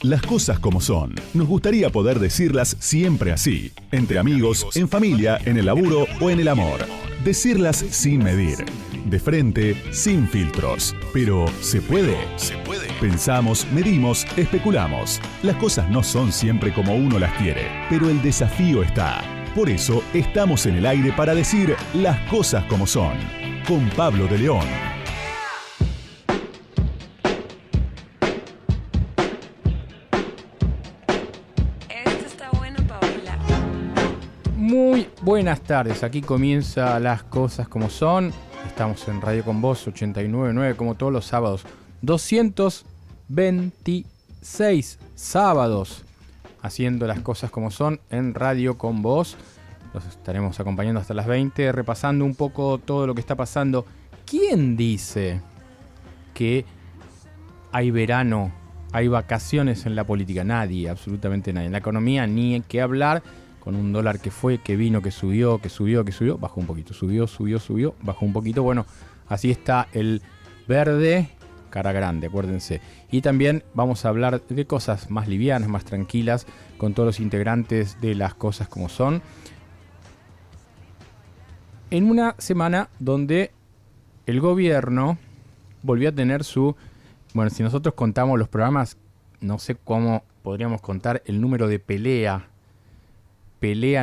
Las cosas como son. Nos gustaría poder decirlas siempre así. Entre amigos, en familia, en el laburo o en el amor. Decirlas sin medir. De frente, sin filtros. Pero, ¿se puede? ¿Se puede? Pensamos, medimos, especulamos. Las cosas no son siempre como uno las quiere, pero el desafío está. Por eso, estamos en el aire para decir las cosas como son. Con Pablo de León. Muy buenas tardes, aquí comienza Las Cosas Como Son. Estamos en Radio Con Vos 89.9 como todos los sábados. 226 sábados haciendo Las Cosas Como Son en Radio Con Vos. Los estaremos acompañando hasta las 20, repasando un poco todo lo que está pasando. ¿Quién dice que hay verano, hay vacaciones en la política? Nadie, absolutamente nadie. En la economía ni hay que hablar. Con un dólar que fue, que vino, que subió, bajó un poquito, subió, bajó un poquito. Bueno, así está el verde, cara grande, acuérdense. Y también vamos a hablar de cosas más livianas, más tranquilas, con todos los integrantes de Las Cosas Como Son. En una semana donde el gobierno volvió a tener su... Bueno, si nosotros contamos los programas, no sé cómo podríamos contar el número de pelea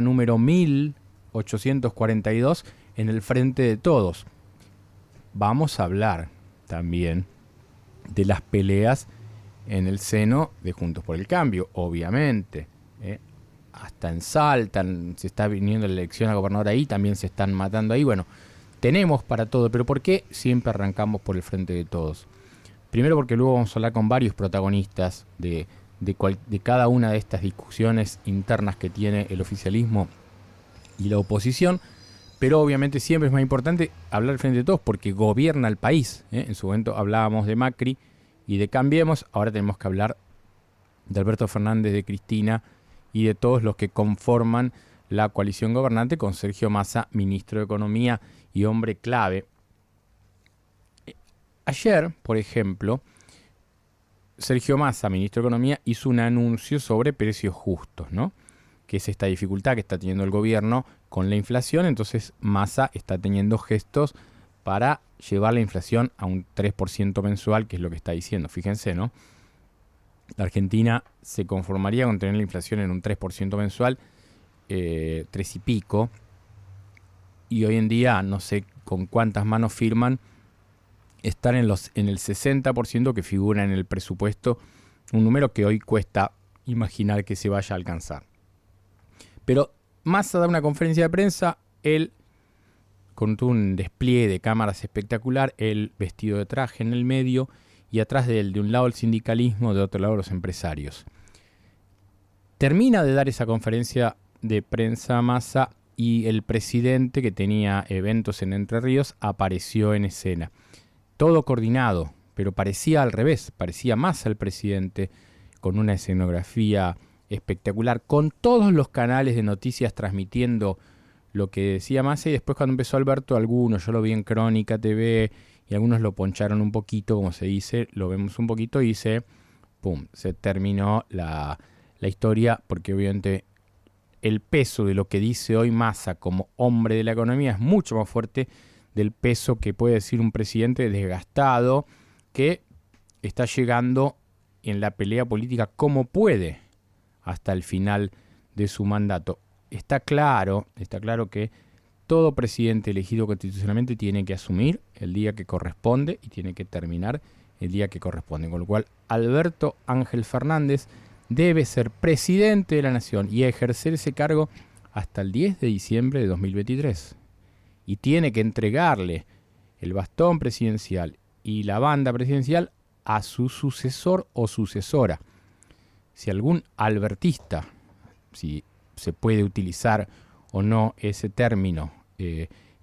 número 1842 en el Frente de Todos. Vamos a hablar también de las peleas en el seno de Juntos por el Cambio, obviamente. Hasta en Salta se está viniendo la elección a gobernador ahí, también se están matando ahí. Bueno, tenemos para todo, pero ¿por qué siempre arrancamos por el Frente de Todos? Primero porque luego vamos a hablar con varios protagonistas de cada una de estas discusiones internas que tiene el oficialismo y la oposición, pero obviamente siempre es más importante hablar frente a todos porque gobierna el país. En su momento hablábamos de Macri y de Cambiemos, ahora tenemos que hablar de Alberto Fernández, de Cristina y de todos los que conforman la coalición gobernante con Sergio Massa, ministro de Economía y hombre clave. Ayer, por ejemplo, Sergio Massa, ministro de Economía, hizo un anuncio sobre precios justos, ¿no? Que es esta dificultad que está teniendo el gobierno con la inflación. Entonces Massa está teniendo gestos para llevar la inflación a un 3% mensual, que es lo que está diciendo. Fíjense, ¿no? La Argentina se conformaría con tener la inflación en un 3% mensual, 3 y pico. Y hoy en día, no sé con cuántas manos firman, estar en el 60% que figura en el presupuesto, un número que hoy cuesta imaginar que se vaya a alcanzar. Pero Massa da una conferencia de prensa, él con un despliegue de cámaras espectacular, él vestido de traje en el medio y atrás de él, de un lado el sindicalismo, de otro lado los empresarios. Termina de dar esa conferencia de prensa Massa y el presidente, que tenía eventos en Entre Ríos, apareció en escena. Todo coordinado, pero parecía al revés, parecía más al presidente, con una escenografía espectacular, con todos los canales de noticias transmitiendo lo que decía Massa, y después cuando empezó Alberto, algunos, yo lo vi en Crónica TV, y algunos lo poncharon un poquito, como se dice, lo vemos un poquito, y se terminó la historia, porque obviamente el peso de lo que dice hoy Massa como hombre de la economía es mucho más fuerte del peso que puede decir un presidente desgastado que está llegando en la pelea política como puede hasta el final de su mandato. Está claro que todo presidente elegido constitucionalmente tiene que asumir el día que corresponde y tiene que terminar el día que corresponde. Con lo cual, Alberto Ángel Fernández debe ser presidente de la Nación y ejercer ese cargo hasta el 10 de diciembre de 2023. Y tiene que entregarle el bastón presidencial y la banda presidencial a su sucesor o sucesora. Si algún albertista, si se puede utilizar o no ese término,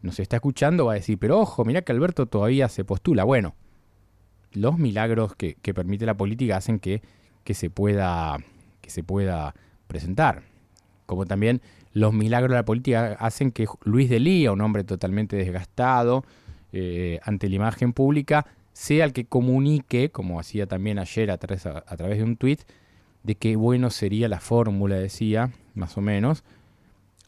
nos está escuchando, va a decir, pero ojo, mirá que Alberto todavía se postula. Bueno, los milagros que permite la política hacen que se pueda presentar. Como también los milagros de la política hacen que Luis de Lía, un hombre totalmente desgastado ante la imagen pública, sea el que comunique, como hacía también ayer a través de un tuit, de qué bueno sería la fórmula, decía, más o menos,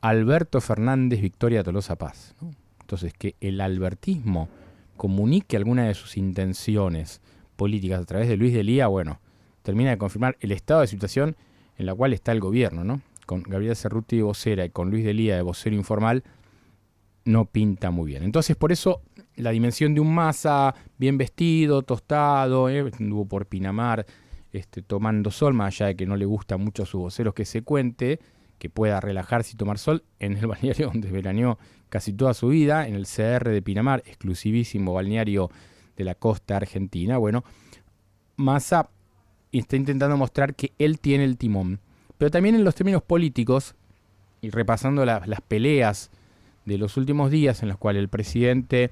Alberto Fernández, Victoria Tolosa Paz, ¿no? Entonces, que el albertismo comunique alguna de sus intenciones políticas a través de Luis de Lía, bueno, termina de confirmar el estado de situación en la cual está el gobierno, ¿no? Con Gabriela Cerruti de vocera y con Luis de Lía de vocero informal, no pinta muy bien. Entonces, por eso, la dimensión de un Massa bien vestido, tostado, anduvo por Pinamar, tomando sol, más allá de que no le gusta mucho a sus voceros que se cuente, que pueda relajarse y tomar sol en el balneario donde veraneó casi toda su vida, en el CR de Pinamar, exclusivísimo balneario de la costa argentina. Bueno, Massa está intentando mostrar que él tiene el timón. Pero también en los términos políticos, y repasando las peleas de los últimos días en los cuales el presidente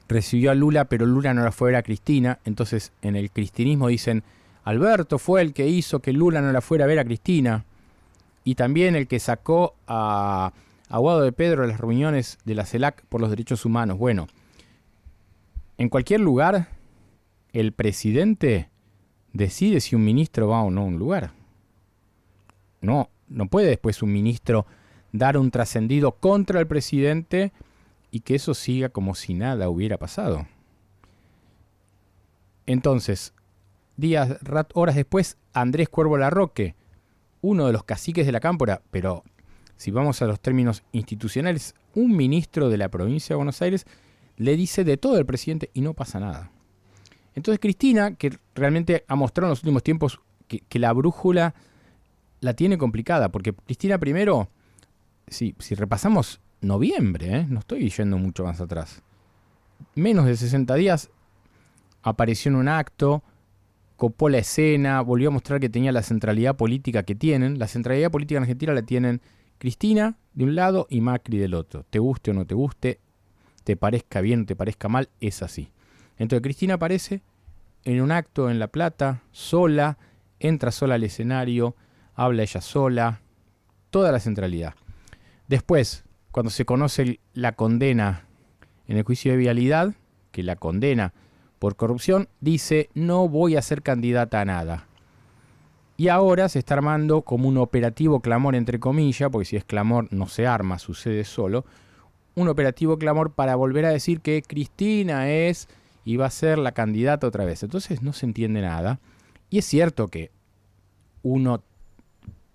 recibió a Lula, pero Lula no la fue a ver a Cristina. Entonces, en el cristinismo dicen, Alberto fue el que hizo que Lula no la fuera a ver a Cristina. Y también el que sacó a Guado de Pedro de las reuniones de la CELAC por los derechos humanos. Bueno, en cualquier lugar, el presidente decide si un ministro va o no a un lugar. No puede después un ministro dar un trascendido contra el presidente y que eso siga como si nada hubiera pasado. Entonces, horas después, Andrés Cuervo Larroque, uno de los caciques de la Cámpora, pero si vamos a los términos institucionales, un ministro de la provincia de Buenos Aires, le dice de todo al presidente y no pasa nada. Entonces Cristina, que realmente ha mostrado en los últimos tiempos que la brújula la tiene complicada, porque Cristina primero, si repasamos noviembre, no estoy yendo mucho más atrás, menos de 60 días, apareció en un acto, copó la escena, volvió a mostrar que tenía la centralidad política que tienen. La centralidad política en Argentina la tienen Cristina de un lado y Macri del otro. Te guste o no te guste, te parezca bien o te parezca mal, es así. Entonces Cristina aparece en un acto en La Plata, sola, entra sola al escenario, habla ella sola, toda la centralidad. Después, cuando se conoce la condena en el juicio de vialidad, que la condena por corrupción, dice, no voy a ser candidata a nada. Y ahora se está armando como un operativo clamor, entre comillas, porque si es clamor no se arma, sucede solo, un operativo clamor para volver a decir que Cristina es y va a ser la candidata otra vez. Entonces no se entiende nada. Y es cierto que uno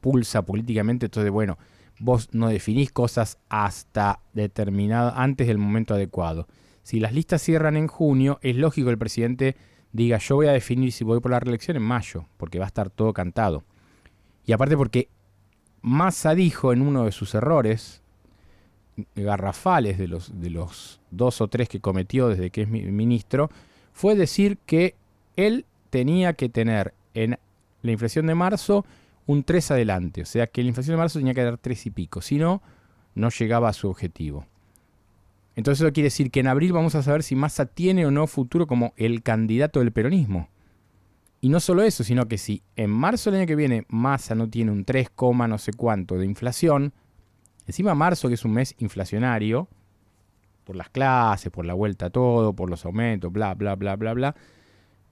pulsa políticamente, entonces bueno, vos no definís cosas hasta determinado, antes del momento adecuado. Si las listas cierran en junio, es lógico que el presidente diga, yo voy a definir si voy por la reelección en mayo, porque va a estar todo cantado. Y aparte porque Massa dijo en uno de sus errores garrafales de los 2 o 3 que cometió desde que es ministro, fue decir que él tenía que tener en la inflación de marzo un 3 adelante. O sea que la inflación de marzo tenía que dar 3 y pico, si no, no llegaba a su objetivo. Entonces eso quiere decir que en abril vamos a saber si Massa tiene o no futuro como el candidato del peronismo. Y no solo eso, sino que si en marzo del año que viene Massa no tiene un 3, no sé cuánto de inflación, encima marzo, que es un mes inflacionario, por las clases, por la vuelta a todo, por los aumentos, bla, bla, bla, bla, bla,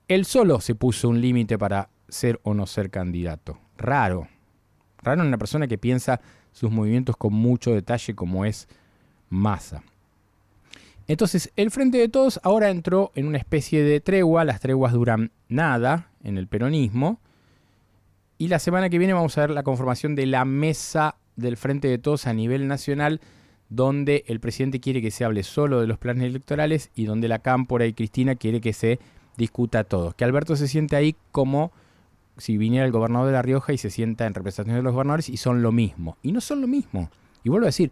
él solo se puso un límite para ser o no ser candidato. Raro en una persona que piensa sus movimientos con mucho detalle como es Massa. Entonces, el Frente de Todos ahora entró en una especie de tregua. Las treguas duran nada en el peronismo. Y la semana que viene vamos a ver la conformación de la mesa del Frente de Todos a nivel nacional, donde el presidente quiere que se hable solo de los planes electorales y donde la Cámpora y Cristina quiere que se discuta todo. Que Alberto se siente ahí como si viniera el gobernador de La Rioja y se sienta en representación de los gobernadores y son lo mismo. Y no son lo mismo. Y vuelvo a decir,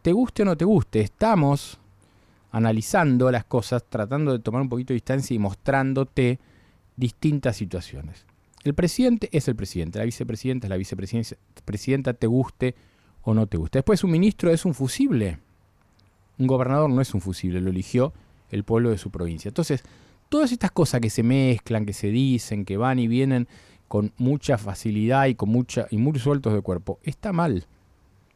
te guste o no te guste, estamos analizando las cosas, tratando de tomar un poquito de distancia y mostrándote distintas situaciones. El presidente es el presidente, la vicepresidenta es la vicepresidenta, te guste o no te guste. Después un ministro es un fusible, un gobernador no es un fusible, lo eligió el pueblo de su provincia. Entonces, todas estas cosas que se mezclan, que se dicen, que van y vienen con mucha facilidad y muy sueltos de cuerpo, está mal.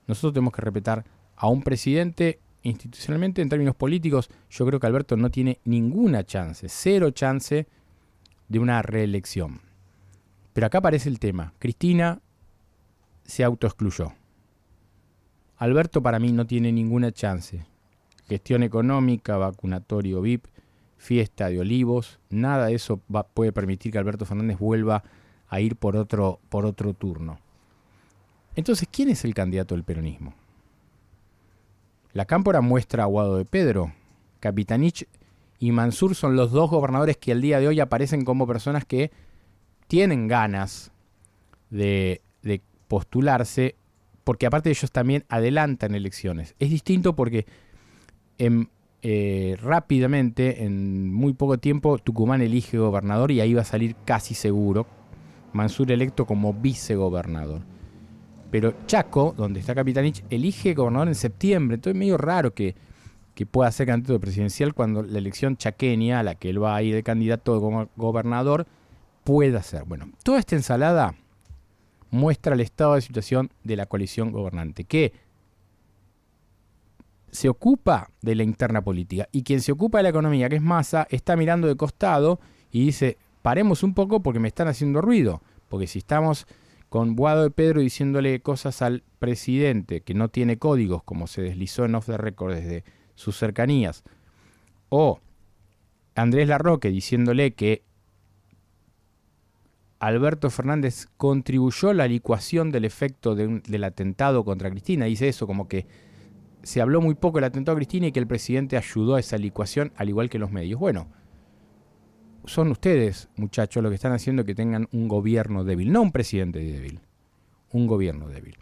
Nosotros tenemos que respetar a un presidente. Institucionalmente, en términos políticos, yo creo que Alberto no tiene ninguna chance, 0 chance de una reelección. Pero acá aparece el tema. Cristina se autoexcluyó. Alberto para mí no tiene ninguna chance. Gestión económica, vacunatorio VIP, fiesta de olivos, nada de eso puede permitir que Alberto Fernández vuelva a ir por otro turno. Entonces, ¿quién es el candidato del peronismo? La Cámpora muestra a Guado de Pedro. Capitanich y Mansur son los dos gobernadores que al día de hoy aparecen como personas que tienen ganas de postularse, porque aparte ellos también adelantan elecciones. Es distinto porque rápidamente, en muy poco tiempo, Tucumán elige gobernador y ahí va a salir casi seguro Mansur electo como vicegobernador. Pero Chaco, donde está Capitanich, elige gobernador en septiembre. Entonces es medio raro que pueda ser candidato presidencial cuando la elección chaqueña, a la que él va a ir de candidato de gobernador, pueda ser. Bueno, toda esta ensalada muestra el estado de situación de la coalición gobernante, que se ocupa de la interna política, y quien se ocupa de la economía, que es Massa, está mirando de costado y dice, paremos un poco porque me están haciendo ruido, porque si estamos con Guado de Pedro diciéndole cosas al presidente que no tiene códigos, como se deslizó en Off the Record desde sus cercanías, o Andrés Larroque diciéndole que Alberto Fernández contribuyó a la licuación del efecto del atentado contra Cristina, dice eso, como que se habló muy poco del atentado a Cristina y que el presidente ayudó a esa licuación, al igual que los medios. Bueno, son ustedes, muchachos, los que están haciendo que tengan un gobierno débil, no un presidente débil, un gobierno débil.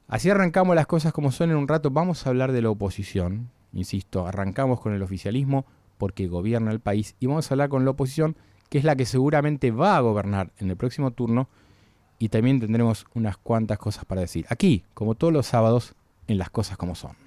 Así arrancamos las cosas como son en un rato. Vamos a hablar de la oposición, insisto, arrancamos con el oficialismo porque gobierna el país y vamos a hablar con la oposición, que es la que seguramente va a gobernar en el próximo turno, y también tendremos unas cuantas cosas para decir. Aquí, como todos los sábados, en Las Cosas Como Son.